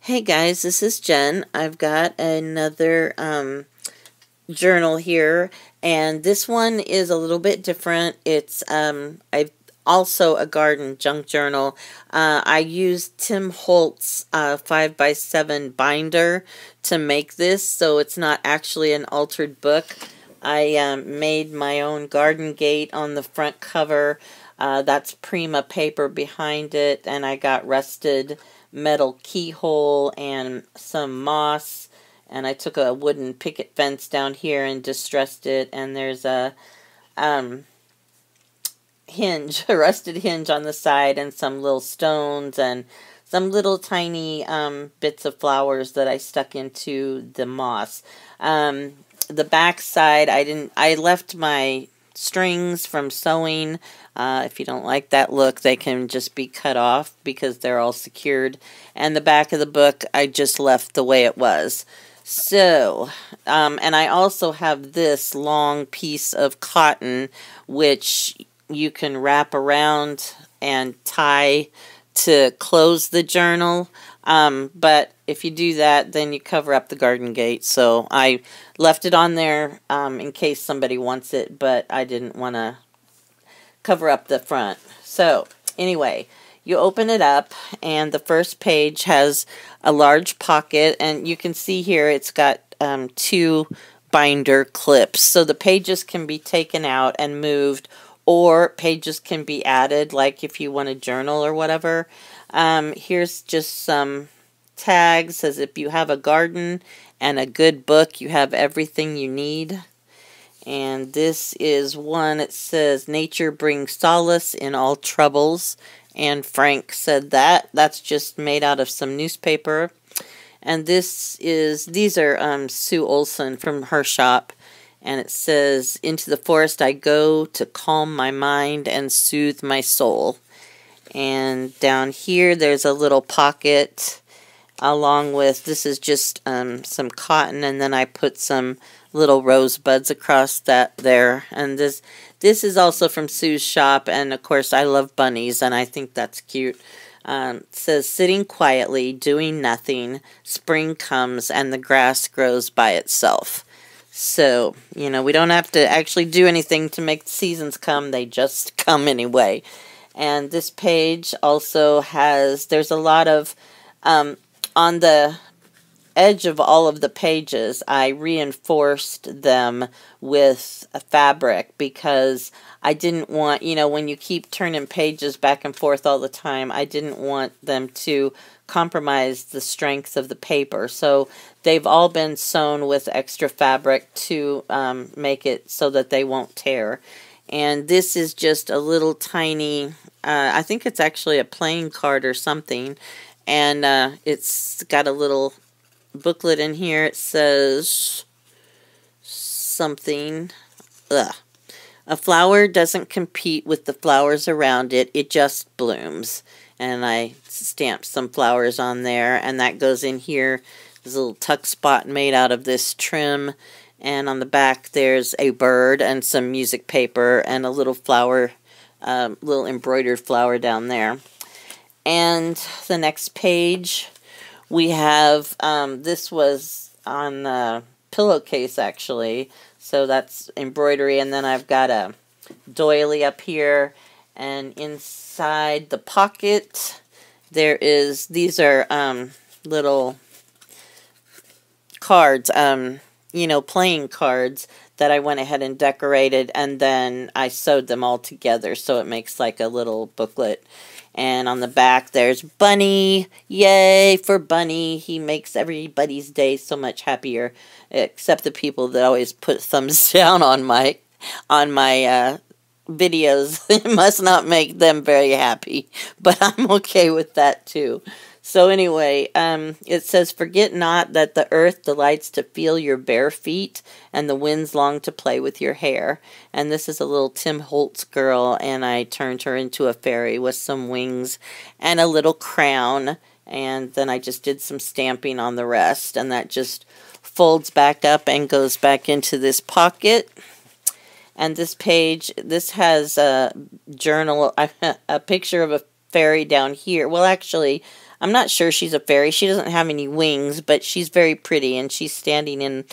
Hey guys, this is Jen. I've got another journal here, and this one is a little bit different. It's I've also a garden junk journal. I used Tim Holtz 5x7 binder to make this, so it's not actually an altered book. I made my own garden gate on the front cover. That's Prima paper behind it, and I got rusted metal keyhole and some moss, and I took a wooden picket fence down here and distressed it, and there's a hinge, a rusted hinge on the side, and some little stones and some little tiny bits of flowers that I stuck into the moss. The back side, I left my strings from sewing. If you don't like that look, they can just be cut off because they're all secured. And the back of the book, I just left the way it was. So, and I also have this long piece of cotton, which you can wrap around and tie to close the journal. But if you do that, then you cover up the garden gate. So I left it on there in case somebody wants it, but I didn't want to cover up the front. So anyway, you open it up, and the first page has a large pocket, and you can see here it's got two binder clips. So the pages can be taken out and moved, or pages can be added, like if you want a journal or whatever. Here's just some tags. Says if you have a garden and a good book, you have everything you need. And this is one, it says, nature brings solace in all troubles. And Frank said that. That's just made out of some newspaper. And these are Sue Olson from her shop. And it says, into the forest I go to calm my mind and soothe my soul. And down here there's a little pocket along with, this is just some cotton, and then I put some little rosebuds across that there. And this is also from Sue's shop, and of course I love bunnies, and I think that's cute. It says, sitting quietly, doing nothing, spring comes and the grass grows by itself. So, you know, we don't have to actually do anything to make the seasons come, they just come anyway. And this page also has, there's a lot of, on the edge of all of the pages, I reinforced them with a fabric because I didn't want, you know, when you keep turning pages back and forth all the time, I didn't want them to compromise the strength of the paper. So they've all been sewn with extra fabric to make it so that they won't tear. And this is just a little tiny, I think it's actually a playing card or something. And it's got a little booklet in here. It says something. A flower doesn't compete with the flowers around it. It just blooms. And I stamped some flowers on there. And that goes in here. There's a little tuck spot made out of this trim. And on the back there's a bird and some music paper and a little flower, little embroidered flower down there. And the next page, we have, this was on the pillowcase actually, so that's embroidery, and then I've got a doily up here, and inside the pocket, these are little cards, you know, playing cards that I went ahead and decorated, and then I sewed them all together, so it makes like a little booklet. And on the back, there's Bunny. Yay for Bunny. He makes everybody's day so much happier, except the people that always put thumbs down on my videos. It must not make them very happy, but I'm okay with that too. So anyway, it says, forget not that the earth delights to feel your bare feet, and the winds long to play with your hair. And this is a little Tim Holtz girl, and I turned her into a fairy with some wings and a little crown. And then I just did some stamping on the rest, and that just folds back up and goes back into this pocket. And this page, this has a journal, a picture of a fairy down here. Well, actually, I'm not sure she's a fairy. She doesn't have any wings, but she's very pretty, and she's standing in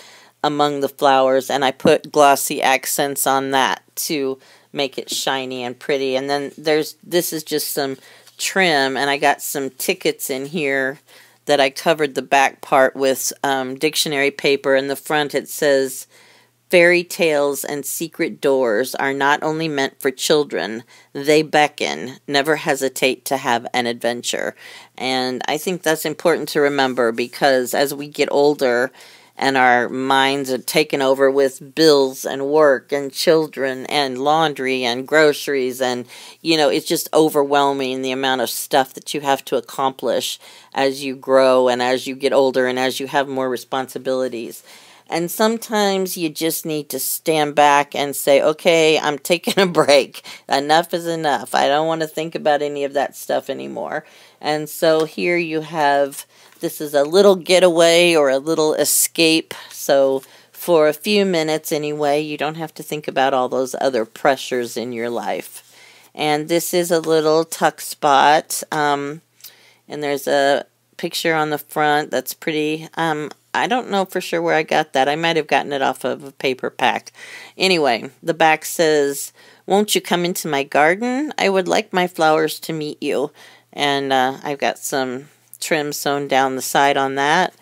among the flowers, and I put glossy accents on that to make it shiny and pretty. And then this is just some trim, and I got some tickets in here that I covered the back part with dictionary paper. In the front it says, "Fairy tales and secret doors are not only meant for children, they beckon. Never hesitate to have an adventure." And I think that's important to remember, because as we get older and our minds are taken over with bills and work and children and laundry and groceries, and it's just overwhelming, the amount of stuff that you have to accomplish as you grow and as you get older and as you have more responsibilities. And sometimes you just need to stand back and say, okay, I'm taking a break. Enough is enough. I don't want to think about any of that stuff anymore. And so here you have, this is a little getaway or a little escape. So for a few minutes anyway, you don't have to think about all those other pressures in your life. And this is a little tuck spot. And there's a picture on the front that's pretty. I don't know for sure where I got that. I might have gotten it off of a paper pack. Anyway, the back says, "Won't you come into my garden? I would like my flowers to meet you." And I've got some trim sewn down the side on that.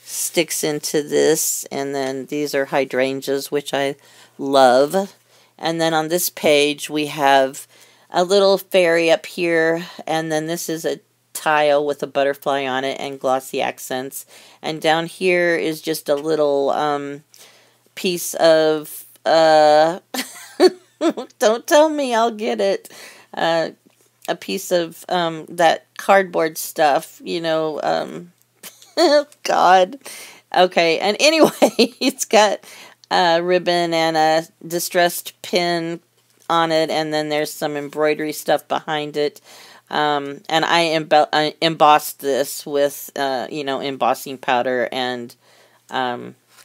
Sticks into this. And then these are hydrangeas, which I love. And then on this page, we have a little fairy up here. And then this is a tile with a butterfly on it and glossy accents. And down here is just a little piece of don't tell me, I'll get it, a piece of that cardboard stuff, God. Okay, and anyway, it's got a ribbon and a distressed pin on it, and then there's some embroidery stuff behind it. And I embossed this with, embossing powder and,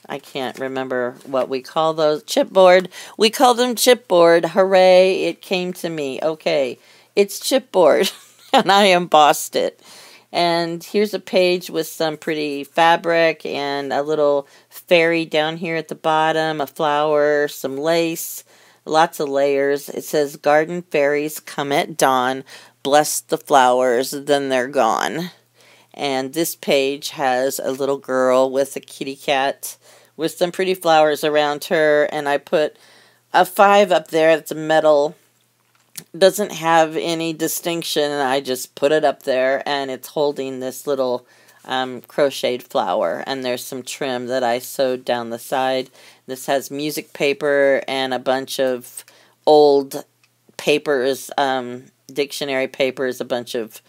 I can't remember what we call those. Chipboard. We call them chipboard. Hooray, it came to me. Okay, it's chipboard. And I embossed it. And here's a page with some pretty fabric and a little fairy down here at the bottom, a flower, some lace, lots of layers. It says, "Garden fairies come at dawn. Bless the flowers, then they're gone." And this page has a little girl with a kitty cat with some pretty flowers around her. And I put a 5 up there. It's a metal. Doesn't have any distinction. And I just put it up there. And it's holding this little crocheted flower. And there's some trim that I sewed down the side. This has music paper and a bunch of old papers, dictionary papers, a bunch of,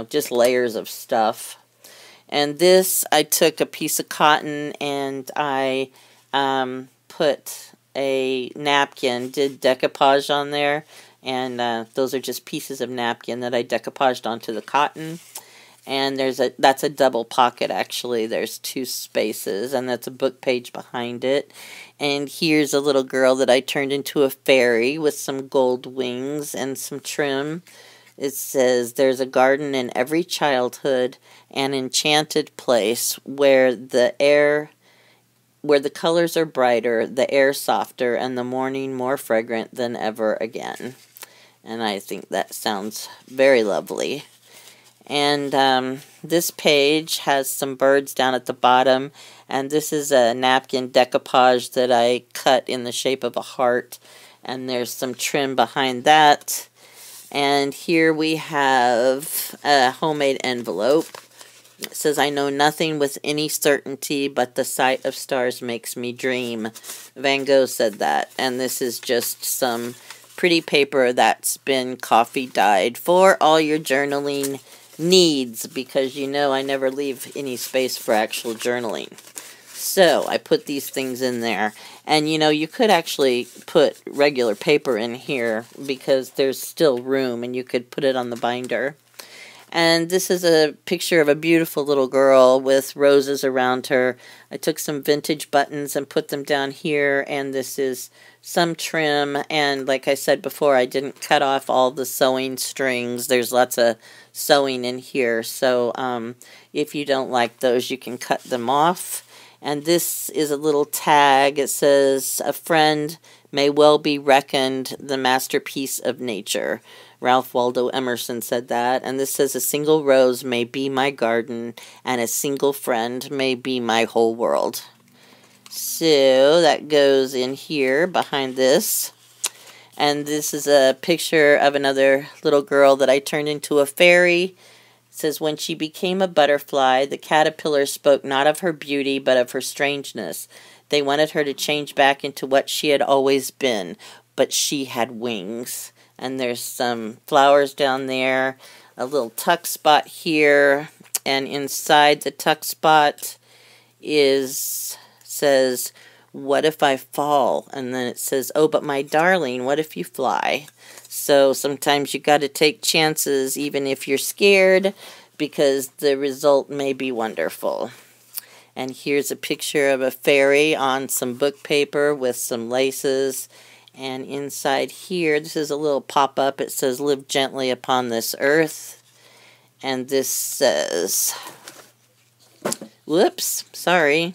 just layers of stuff. And this, I took a piece of cotton and I put a napkin, did decoupage on there. And those are just pieces of napkin that I decoupaged onto the cotton. And that's a double pocket, actually. There's 2 spaces, and that's a book page behind it. And here's a little girl that I turned into a fairy with some gold wings and some trim. It says, "There's a garden in every childhood, an enchanted place where the colors are brighter, the air softer, and the morning more fragrant than ever again." And I think that sounds very lovely. And this page has some birds down at the bottom. And this is a napkin decoupage that I cut in the shape of a heart. And there's some trim behind that. And here we have a homemade envelope. It says, "I know nothing with any certainty, but the sight of stars makes me dream." Van Gogh said that. And this is just some pretty paper that's been coffee dyed for all your journaling needs, because I never leave any space for actual journaling. So I put these things in there. And you could actually put regular paper in here because there's still room, and you could put it on the binder. And this is a picture of a beautiful little girl with roses around her. I took some vintage buttons and put them down here, and this is some trim. And like I said before, I didn't cut off all the sewing strings. There's lots of sewing in here, so if you don't like those, you can cut them off. And this is a little tag. It says, "A friend may well be reckoned the masterpiece of nature." Ralph Waldo Emerson said that. And this says, "A single rose may be my garden, and a single friend may be my whole world." So that goes in here behind this. And this is a picture of another little girl that I turned into a fairy. It says, "When she became a butterfly, the caterpillars spoke not of her beauty, but of her strangeness. They wanted her to change back into what she had always been, but she had wings." And there's some flowers down there, a little tuck spot here, and inside the tuck spot says, "What if I fall?" And then it says, "Oh, but my darling, what if you fly?" So sometimes you got to take chances even if you're scared, because the result may be wonderful. And here's a picture of a fairy on some book paper with some laces. And inside here, this is a little pop-up. It says, "Live gently upon this earth." And this says, whoops, sorry.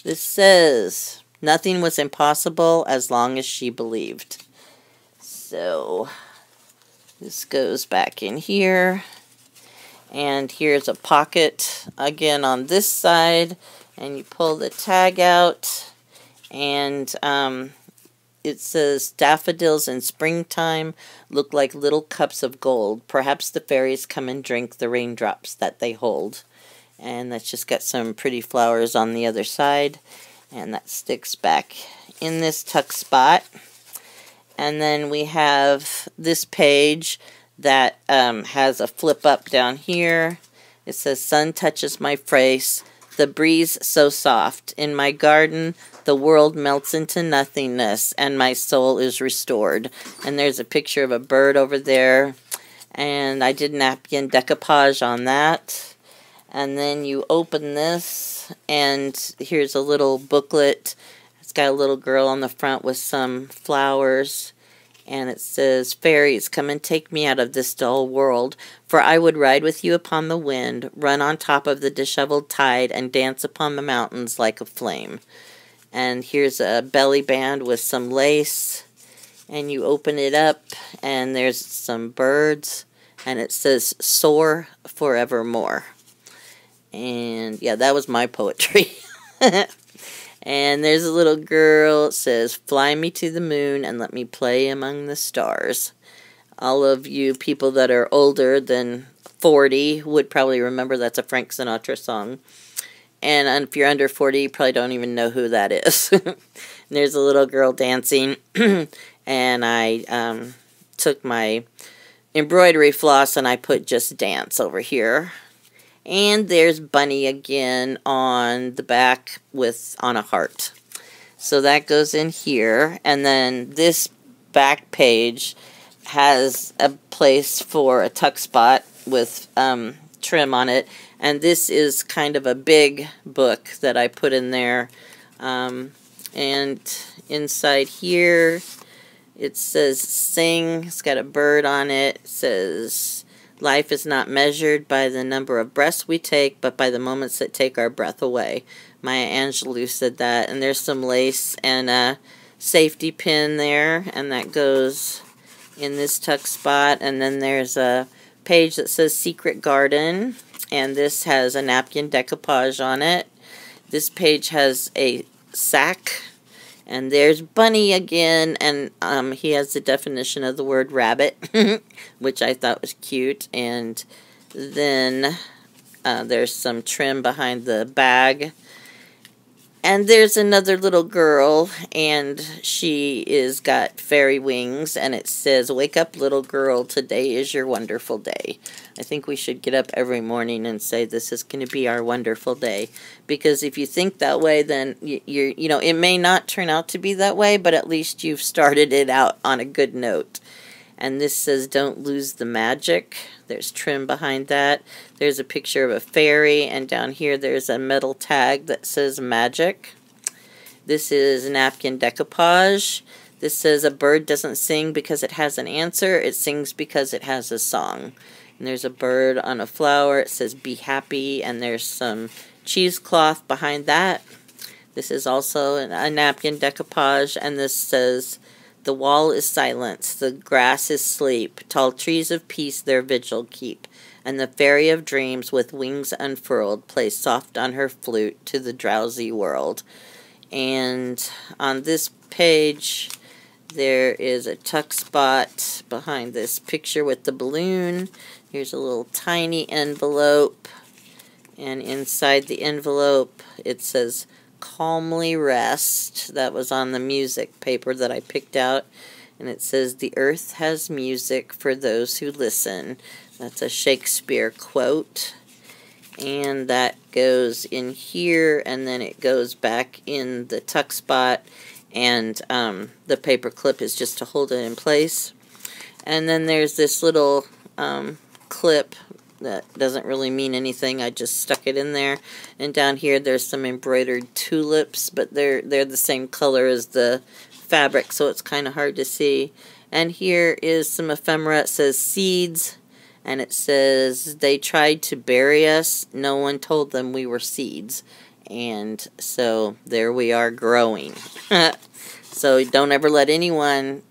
This says, "Nothing was impossible as long as she believed." So this goes back in here. And here's a pocket again on this side. And you pull the tag out. And it says, "Daffodils in springtime look like little cups of gold. Perhaps the fairies come and drink the raindrops that they hold." And that's just got some pretty flowers on the other side. And that sticks back in this tuck spot. And then we have this page that has a flip up down here. It says, "Sun touches my face, the breeze so soft. In my garden, the world melts into nothingness, and my soul is restored." And there's a picture of a bird over there. And I did napkin decoupage on that. And then you open this, and here's a little booklet. It's got a little girl on the front with some flowers. And it says, "Fairies, come and take me out of this dull world, for I would ride with you upon the wind, run on top of the disheveled tide, and dance upon the mountains like a flame." And here's a belly band with some lace. And you open it up, and there's some birds. And it says, "Soar forevermore." And yeah, that was my poetry. And there's a little girl. It says, "Fly me to the moon and let me play among the stars." All of you people that are older than 40 would probably remember that's a Frank Sinatra song. And if you're under 40, you probably don't even know who that is. And there's a little girl dancing. And I took my embroidery floss and I put "just dance" over here. And there's Bunny again on the back on a heart. So that goes in here. And then this back page has a place for a tuck spot with trim on it. And this is kind of a big book that I put in there. And inside here, it says "Sing." It's got a bird on it. It says, "Life is not measured by the number of breaths we take, but by the moments that take our breath away." Maya Angelou said that. And there's some lace and a safety pin there. And that goes in this tuck spot. And then there's a page that says "Secret Garden." And this has a napkin decoupage on it. This page has a sack. And there's Bunny again, and he has the definition of the word rabbit, which I thought was cute. And then there's some trim behind the bag. And there's another little girl, and she is got fairy wings, and it says, "Wake up, little girl, today is your wonderful day." I think we should get up every morning and say, "This is going to be our wonderful day." Because if you think that way, then you know, it may not turn out to be that way, but at least you've started it out on a good note. And this says, "Don't lose the magic." There's trim behind that. There's a picture of a fairy, and down here there's a metal tag that says magic. This is napkin decoupage. This says a bird doesn't sing because it has an answer. It sings because it has a song. And there's a bird on a flower. It says be happy, and there's some cheesecloth behind that. This is also a napkin decoupage, and this says the wall is silence, the grass is sleep, tall trees of peace their vigil keep, and the fairy of dreams with wings unfurled plays soft on her flute to the drowsy world. And on this page, there is a tuck spot behind this picture with the balloon. Here's a little tiny envelope, and inside the envelope it says calmly rest. That was on the music paper that I picked out, and it says the earth has music for those who listen. That's a Shakespeare quote, and that goes in here, and then it goes back in the tuck spot, and the paper clip is just to hold it in place. And then there's this little clip that doesn't really mean anything. I just stuck it in there. And down here there's some embroidered tulips, but they're the same color as the fabric, so it's kind of hard to see. And here is some ephemera. It says seeds, and it says they tried to bury us. No one told them we were seeds. And so there we are growing. So don't ever let anyone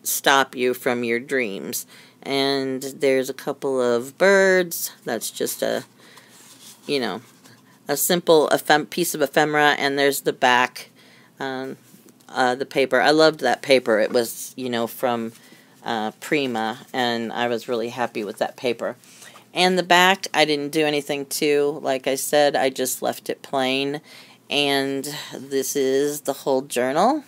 stop you from your dreams. And there's a couple of birds. That's just a, you know, a simple piece of ephemera. And there's the back, the paper. I loved that paper. It was, you know, from Prima, and I was really happy with that paper. And the back, I didn't do anything to. Like I said, I just left it plain. And this is the whole journal.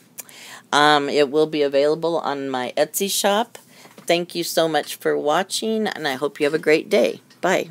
It will be available on my Etsy shop. Thank you so much for watching, and I hope you have a great day. Bye.